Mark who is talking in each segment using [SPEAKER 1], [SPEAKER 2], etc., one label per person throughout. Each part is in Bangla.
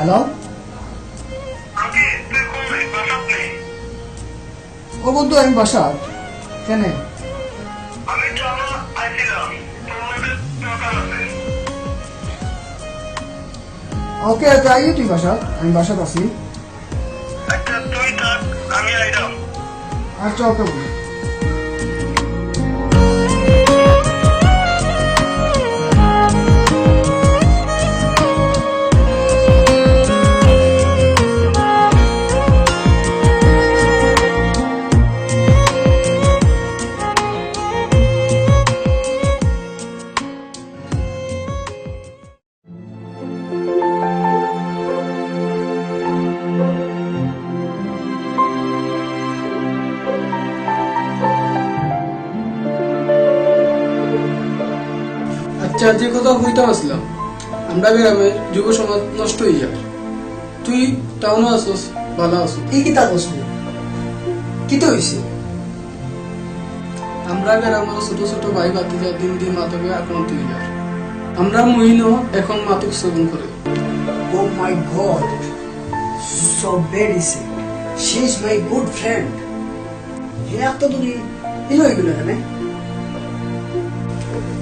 [SPEAKER 1] হ্যালো, ও বন্ধু আমি বাসা কেন? ওকে যাই, তুই বাসা, আমি বাসাত আছি। আচ্ছা ওকে বন্ধু।
[SPEAKER 2] আচ্ছা, যে কথা হইতে আসলাম, আমরা গ্রামের যুব সমাজ নষ্ট হয়ে যায়। তুই টাউনে আসস, ভালো আসস।
[SPEAKER 1] এই কি তা বসবো, কি তো হয়েছে?
[SPEAKER 2] আমরা গ্রামের ছোট ছোট ভাই ভাতিজা দিন দিন মাদকে আক্রান্ত হয়ে যায়। আমরা মহিনও এখন মাদক সেবন করে।
[SPEAKER 1] Oh my God, so very sick. She is my good friend. এত দূরে এলো এগুলো কেন?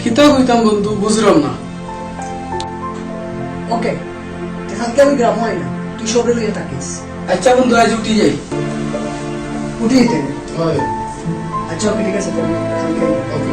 [SPEAKER 2] খিতা হইতাম বন্ধু, বুঝলাম না।
[SPEAKER 1] ওকে, কালকে আমি গ্রাম হয় না, তুই সবে লইয়ে থাকিস।
[SPEAKER 2] আচ্ছা বন্ধু, আজ উঠি যাই।
[SPEAKER 1] উঠে যেতে?
[SPEAKER 2] হয়।
[SPEAKER 1] আচ্ছা ওকে, ঠিক আছে, কালকে
[SPEAKER 2] ওকে।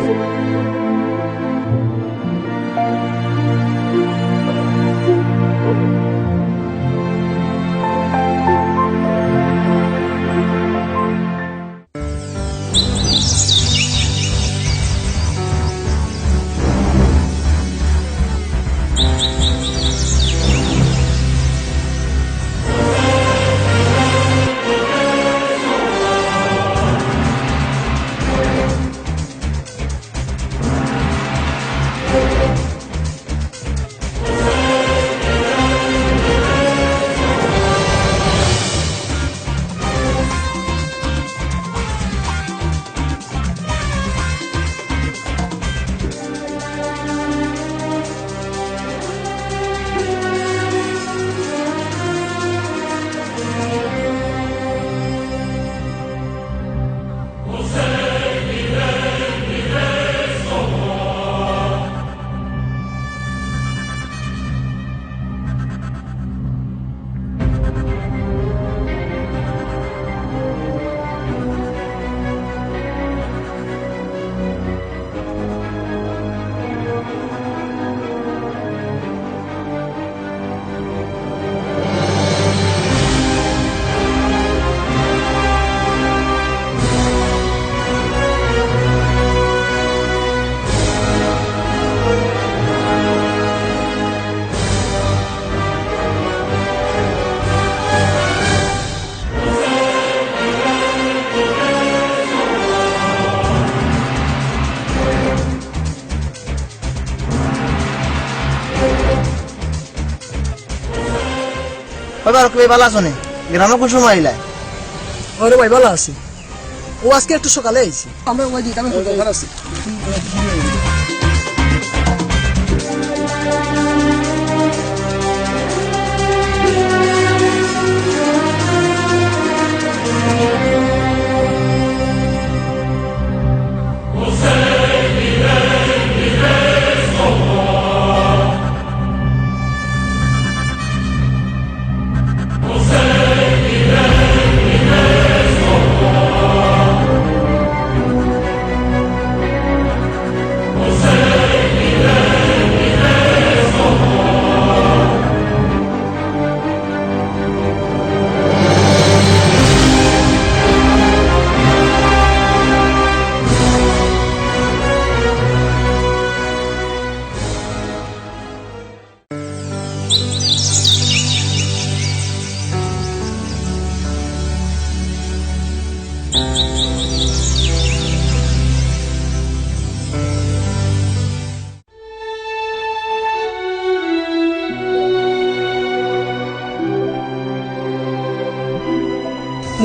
[SPEAKER 3] ভালো আছো নি? গ্রামে কোন সময় আইলাই?
[SPEAKER 1] ওরে ভাই ভালো আছি। ও আজকে একটু সকালে আইছি। আমরা ওই দিকে আমি ভালো আছি।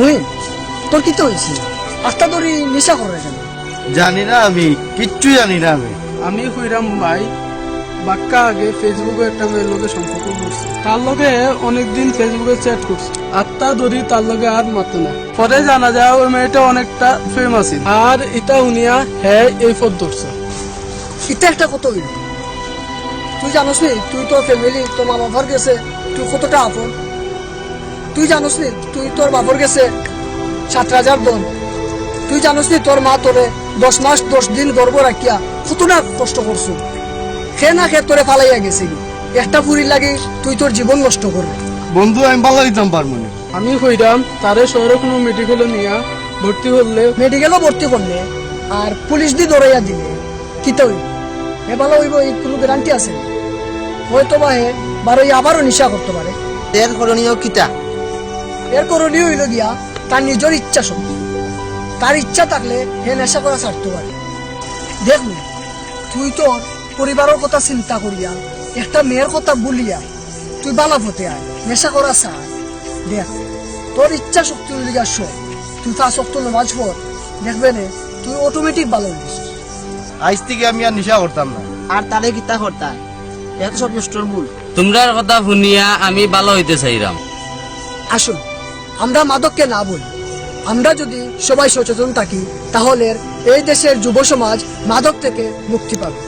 [SPEAKER 1] মুহিন, তোর কি তো হয়েছে? আস্তা তোরই নেশা করে কেন?
[SPEAKER 3] জানি না, আমি কিচ্ছু জানি না।
[SPEAKER 2] আমি হইরাম ভাই, বাক্কা আগে ফেসবুকে একটা মেয়ের লগে সম্পর্ক করছে, তার লগে অনেকদিন ফেসবুকে চ্যাট করছে, আর তা ধরি তার লগে আর মাত্র না। পরে জানা যায় ওই মেয়েটা অনেকটা ফেমাস, আর এটা উনিয়া হ্যাঁ এই পথ ধরছে।
[SPEAKER 1] এটা একটা কত হইল, তুই জানোস নি তুই তোর ফ্যামিলি তোর মা বাবার গেছে তুই কতটা আপন। তুই জানোস নি তুই তোর বাবার গেছে 7,000 দন। তুই জানোস নি তোর মা তোরে 10 মাস 10 দিন গর্ভ রাখিয়া কতটা কষ্ট করছো, খে না খে তোরে ফালাইয়া গেছে। একটা পুরীর লাগে তুই তোর জীবন নষ্ট করবে।
[SPEAKER 3] বন্ধু আমি ভালো দিতাম পারবো না।
[SPEAKER 2] আমি কইরাম তারে শহরে কোনো মেডিকেলে নিয়া ভর্তি করলে,
[SPEAKER 1] মেডিকেলও ভর্তি করলে আর পুলিশ দিয়ে দৌড়াইয়া দিলে কিতা হইব? হে ভালো হইব এই কোনো গ্যারান্টি আছে? হয়তো বা হে বারোই আবারও নিশা করতে পারে।
[SPEAKER 3] এর করণীয় কিটা?
[SPEAKER 1] এর করণীয় হইল গিয়া তার নিজের ইচ্ছা শক্তি। তার ইচ্ছা থাকলে হে নেশা করা ছাড়তে পারে। দেখ না, তুই তোর পরিবারের কথা চিন্তা করিয়া একটা মেয়ের কথা বলিয়া তুই বালা পথে আয়, নেশা করা ছাড়। দেখ তোর ইচ্ছা শক্তি হইল গিয়া সব, তুই 5 ওয়াক্ত নামাজ পড়, দেখবে না তুই অটোমেটিক ভালো হইস।
[SPEAKER 3] আজ থেকে আমি আর নেশা করতাম না। আর তারে কিতা করতাম, এত সব নষ্টর ভুল।
[SPEAKER 4] তোমরার কথা শুনিয়া আমি ভালো হইতে চাইলাম।
[SPEAKER 1] আসুন আমরা মাদককে না বলি, আমরা যদি সবাই সচেতন থাকি তাহলে এই দেশের যুব সমাজ মাদক থেকে মুক্তি পাবে।